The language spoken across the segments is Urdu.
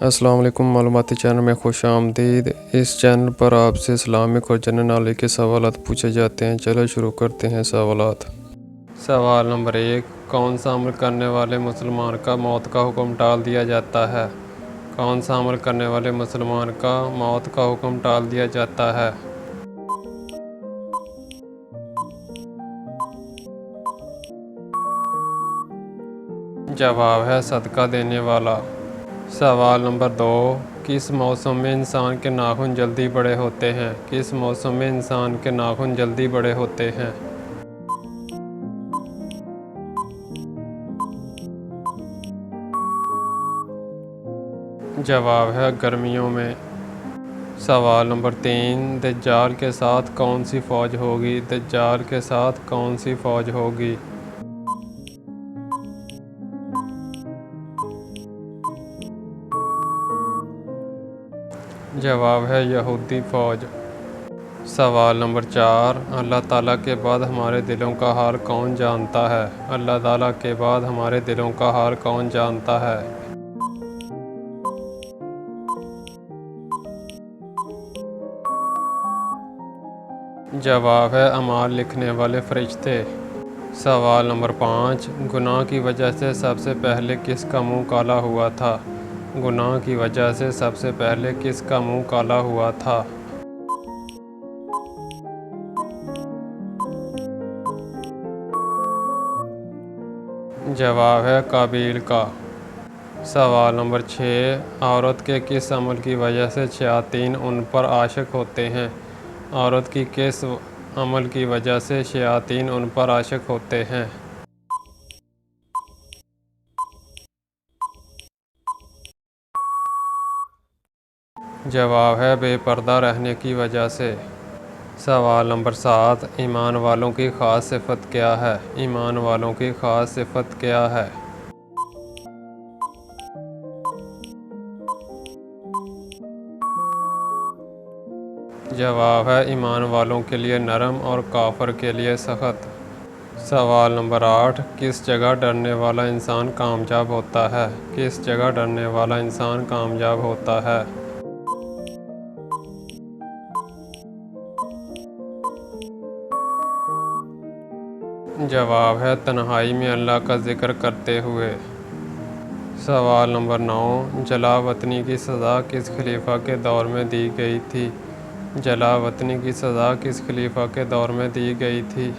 السلام علیکم، معلوماتی چینل میں خوش آمدید۔ اس چینل پر آپ سے اسلامک اور جنرل نالج کے سوالات پوچھے جاتے ہیں۔ چلو شروع کرتے ہیں سوالات۔ سوال نمبر 1، کون سا عمل کرنے والے مسلمان کا موت کا حکم ٹال دیا جاتا ہے؟ کون سا عمل کرنے والے مسلمان کا موت کا حکم ٹال دیا جاتا ہے؟ جواب ہے صدقہ دینے والا۔ سوال نمبر 2، کس موسم میں انسان کے ناخن جلدی بڑے ہوتے ہیں؟ کس موسم میں انسان کے ناخن جلدی بڑے ہوتے ہیں؟ جواب ہے گرمیوں میں۔ سوال نمبر 3، دجال کے ساتھ کون سی فوج ہوگی؟ دجال کے ساتھ کون سی فوج ہوگی؟ جواب ہے یہودی فوج۔ سوال نمبر 4، اللہ تعالیٰ کے بعد ہمارے دلوں کا حال کون جانتا ہے؟ اللہ تعالیٰ کے بعد ہمارے دلوں کا حال کون جانتا ہے؟ جواب ہے اعمال لکھنے والے فرشتے۔ سوال نمبر 5، گناہ کی وجہ سے سب سے پہلے کس کا منہ کالا ہوا تھا؟ گناہ کی وجہ سے سب سے پہلے کس کا منہ کالا ہوا تھا؟ جواب ہے قابیل کا۔ سوال نمبر 6، عورت کے کس عمل کی وجہ سے شیاطین ان پر عاشق ہوتے ہیں؟ عورت کی کس عمل کی وجہ سے شیاطین ان پر عاشق ہوتے ہیں؟ جواب ہے بے پردہ رہنے کی وجہ سے۔ سوال نمبر 7، ایمان والوں کی خاص صفت کیا ہے؟ ایمان والوں کی خاص صفت کیا ہے؟ جواب ہے ایمان والوں کے لیے نرم اور کافر کے لیے سخت۔ سوال نمبر 8، کس جگہ ڈرنے والا انسان کامیاب ہوتا ہے؟ کس جگہ ڈرنے والا انسان کامیاب ہوتا ہے؟ جواب ہے تنہائی میں اللہ کا ذکر کرتے ہوئے۔ سوال نمبر 9، جلا وطنی کی سزا کس خلیفہ کے دور میں دی گئی تھی؟ جلا وطنی کی سزا کس خلیفہ کے دور میں دی گئی تھی؟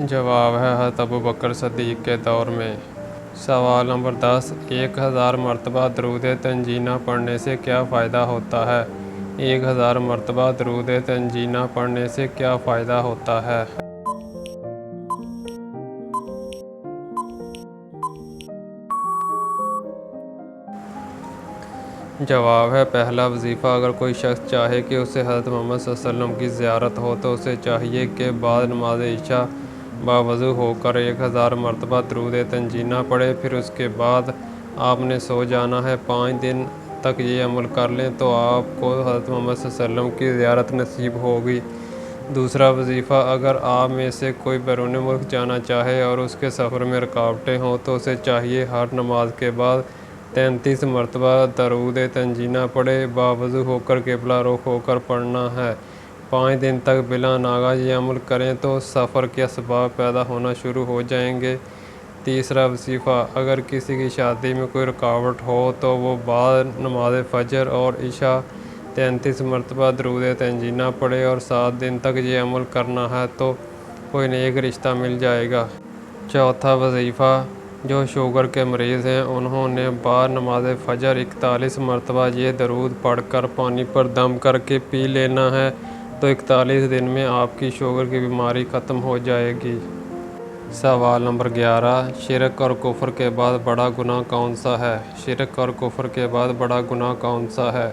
جواب ہے حضرت ابوبکر صدیق کے دور میں۔ سوال نمبر 10، 1000 مرتبہ درود تنجینہ پڑھنے سے کیا فائدہ ہوتا ہے؟ 1000 مرتبہ درود تنجینہ پڑھنے سے کیا فائدہ ہوتا ہے؟ جواب ہے پہلا وظیفہ، اگر کوئی شخص چاہے کہ اسے حضرت محمد صلی اللہ علیہ وسلم کی زیارت ہو تو اسے چاہیے کہ بعد نماز عشاء باوضو ہو کر 1000 مرتبہ درود تنجینہ پڑھے، پھر اس کے بعد آپ نے سو جانا ہے۔ 5 دن تک یہ عمل کر لیں تو آپ کو حضرت محمد صلی اللہ علیہ وسلم کی زیارت نصیب ہوگی۔ دوسرا وظیفہ، اگر آپ میں سے کوئی بیرون ملک جانا چاہے اور اس کے سفر میں رکاوٹیں ہوں تو اسے چاہیے ہر نماز کے بعد 33 مرتبہ درود تنجینہ پڑھے، باوضو ہو کر قبلہ رخ ہو کر پڑھنا ہے۔ 5 دن تک بلا ناغہ یہ عمل کریں تو سفر کے اسباب پیدا ہونا شروع ہو جائیں گے۔ تیسرا وظیفہ، اگر کسی کی شادی میں کوئی رکاوٹ ہو تو وہ بعد نماز فجر اور عشاء 33 مرتبہ درود تنجینہ پڑھے اور 7 دن تک یہ عمل کرنا ہے تو کوئی نیک رشتہ مل جائے گا۔ چوتھا وظیفہ، جو شوگر کے مریض ہیں انہوں نے بعد نماز فجر 41 مرتبہ یہ درود پڑھ کر پانی پر دم کر کے پی لینا ہے تو 41 دن میں آپ کی شوگر کی بیماری ختم ہو جائے گی۔ سوال نمبر 11، شرک اور کفر کے بعد بڑا گناہ کون سا ہے؟ شرک اور کفر کے بعد بڑا گناہ کون سا ہے؟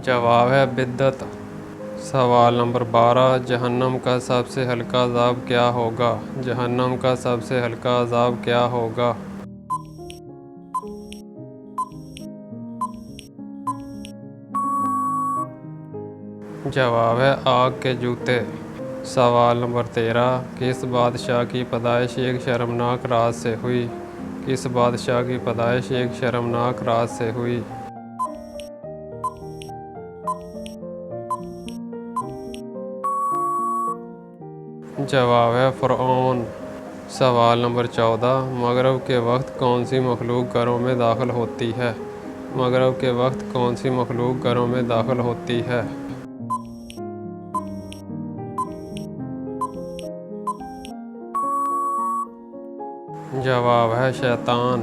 جواب ہے بدعت۔ سوال نمبر 12، جہنم کا سب سے ہلکا عذاب کیا ہوگا؟ جہنم کا سب سے ہلکا عذاب کیا ہوگا؟ جواب ہے آگ کے جوتے۔ سوال نمبر 13، کس بادشاہ کی پیدائش ایک شرمناک راز سے ہوئی؟ کس بادشاہ کی پیدائش ایک شرمناک راز سے ہوئی؟ جواب ہے فرعون۔ سوال نمبر 14، مغرب کے وقت کون سی مخلوق گھروں میں داخل ہوتی ہے؟ مغرب کے وقت کون سی مخلوق گھروں میں داخل ہوتی ہے؟ جواب ہے شیطان۔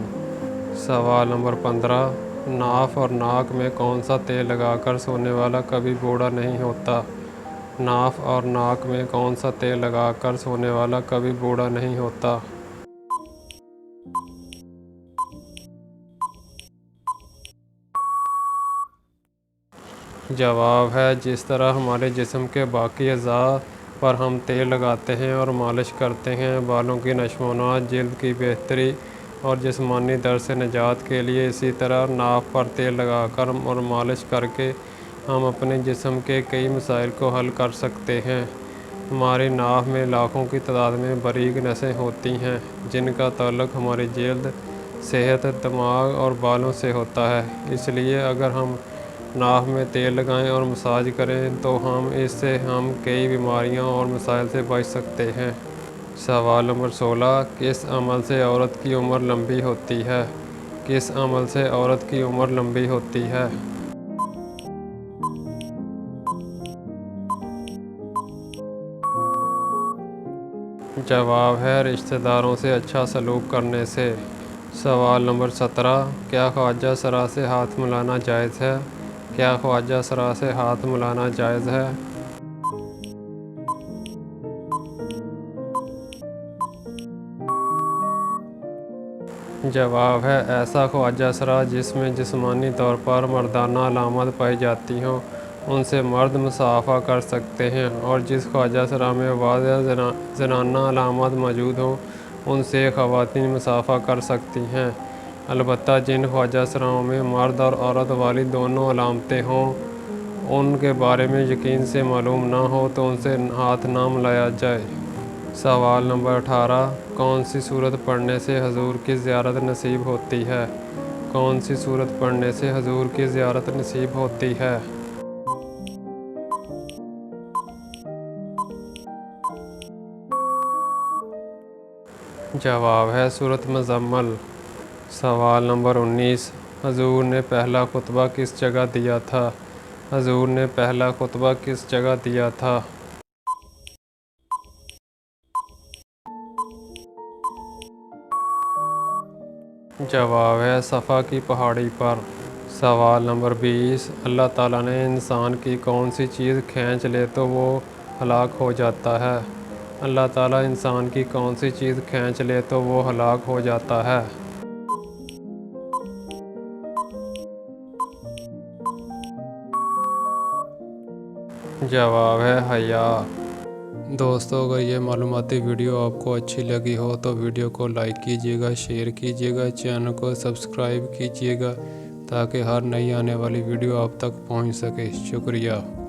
سوال نمبر 15، ناف اور ناک میں کون سا تیل لگا کر سونے والا کبھی بوڑھا نہیں ہوتا؟ ناف اور ناک میں کون سا تیل لگا کر سونے والا کبھی بوڑھا نہیں ہوتا؟ جواب ہے جس طرح ہمارے جسم کے باقی اعضاء پر ہم تیل لگاتے ہیں اور مالش کرتے ہیں بالوں کی نشو و نما، جلد کی بہتری اور جسمانی درد سے نجات کے لیے، اسی طرح ناف پر تیل لگا کر اور مالش کر کے ہم اپنے جسم کے کئی مسائل کو حل کر سکتے ہیں۔ ہماری ناف میں لاکھوں کی تعداد میں باریک نسیں ہوتی ہیں جن کا تعلق ہماری جلد، صحت، دماغ اور بالوں سے ہوتا ہے۔ اس لیے اگر ہم ناف میں تیل لگائیں اور مساج کریں تو اس سے ہم کئی بیماریوں اور مسائل سے بچ سکتے ہیں۔ سوال نمبر 16، کس عمل سے عورت کی عمر لمبی ہوتی ہے؟ کس عمل سے عورت کی عمر لمبی ہوتی ہے؟ جواب ہے رشتہ داروں سے اچھا سلوک کرنے سے۔ سوال نمبر 17، کیا خواجہ سرا سے ہاتھ ملانا جائز ہے؟ کیا خواجہ سرا سے ہاتھ ملانا جائز ہے؟ جواب ہے ایسا خواجہ سرا جس میں جسمانی طور پر مردانہ علامات پائی جاتی ہوں ان سے مرد مصافحہ کر سکتے ہیں، اور جس خواجہ سرا میں واضح زنانہ علامات موجود ہوں ان سے خواتین مصافحہ کر سکتی ہیں۔ البتہ جن خواجہ سراؤں میں مرد اور عورت والی دونوں علامتیں ہوں، ان کے بارے میں یقین سے معلوم نہ ہو تو ان سے ہاتھ نہ ملایا جائے۔ سوال نمبر 18، کون سی سورت پڑھنے سے حضور کی زیارت نصیب ہوتی ہے؟ کون سی سورت پڑھنے سے حضور کی زیارت نصیب ہوتی ہے؟ جواب ہے سورت مزمل۔ سوال نمبر 19، حضور نے پہلا خطبہ کس جگہ دیا تھا؟ حضور نے پہلا خطبہ کس جگہ دیا تھا؟ جواب ہے صفا کی پہاڑی پر۔ سوال نمبر 20، اللہ تعالیٰ نے انسان کی کون سی چیز کھینچ لے تو وہ ہلاک ہو جاتا ہے؟ اللہ تعالیٰ انسان کی کون سی چیز کھینچ لے تو وہ ہلاک ہو جاتا ہے؟ جواب ہے حیا۔ دوستو، اگر یہ معلوماتی ویڈیو آپ کو اچھی لگی ہو تو ویڈیو کو لائک کیجیے گا، شیئر کیجیے گا، چینل کو سبسکرائب کیجیے گا تاکہ ہر نئی آنے والی ویڈیو آپ تک پہنچ سکے۔ شکریہ۔